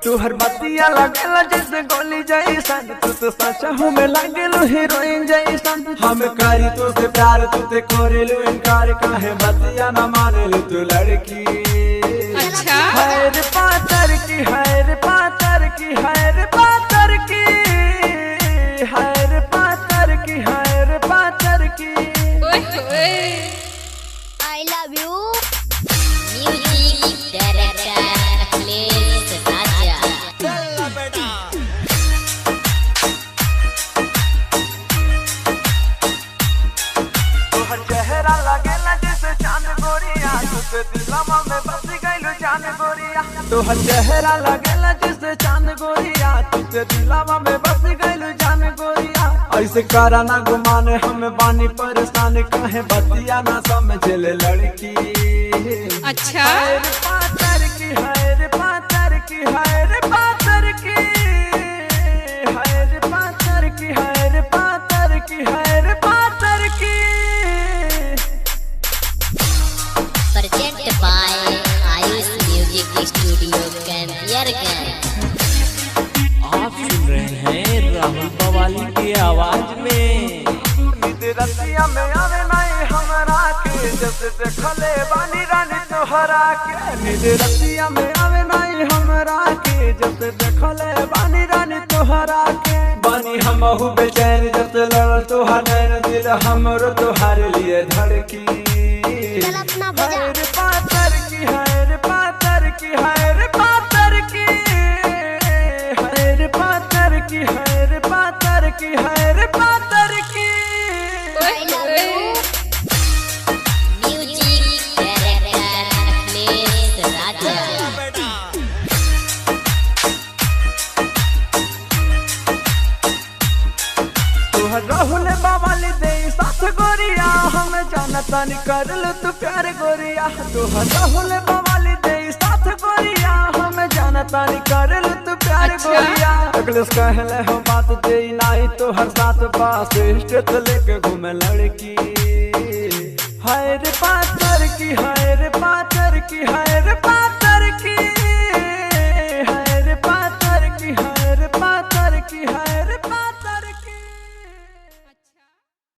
तू हर बतिया लगेला जैसे गोली जैसन, तू तो सचा हूँ मैं लगेलू हीरोइन जैसन। हम करी तो से प्यार तू ते करेलू इनकार, काहे बतिया न मानेलू तू लड़की। अच्छा हैर पातर की, हैर पातर की, हैर पातर की, हैर पातर की, हैर पातर की। I love you. Music director Akhilesh Raja. चल बेटा तोहर चेहरा लगेला जैसे चांद गोरिया, तुझे दिलवा में बस गइलू जान गोरिया। तोहर चेहरा लगेला जैसे चांद गोरिया, तुझे दिलवा में बस गइलू जान गोरिया। ऐसे करा ना गुमान हम बानी परेशान, काहे बतिया ना समझले लड़की। अच्छा हैर पातर की, हैर पातर की, हैर पातर की, हैर पातर की, हैर पातर की, हैर पातर की। Presented by Ayush Music Studio Campiargan. आप सुन रहे हैं राहुल बवाली की आवाज में। नींद रतिया में आवे नहीं हमरा के, जब देखले बानी रानी तोहरा के। नींद रतिया में आवे नहीं हमरा के, जब देखले बानी रानी तोहरा के। बानी हमहु बेचैन जब लड़ल तोहर नैन, दिल हमरो तोहर लिए धड़की। चल अपना बजा। हैर पातर की, हैर पातर की, हैर पातर की, हैर पातर की, हैर पातर की, हैर पातर की। I love you. Music director Akhilesh Raja. तोहर राहुल बवाली दे साथ गोरिया, हम जानता नहीं करल तू प्यार गोरिया। तोहर राहुल बवाली दे साथ गोरिया, हम जानता नहीं करल तू प्यार अच्छा। गोरिया। अगले कहले हम बात दे नहीं तो हर साथ पास स्टेट लेके घूमे लड़की। हैर पातर की, हैर पातर की, हैर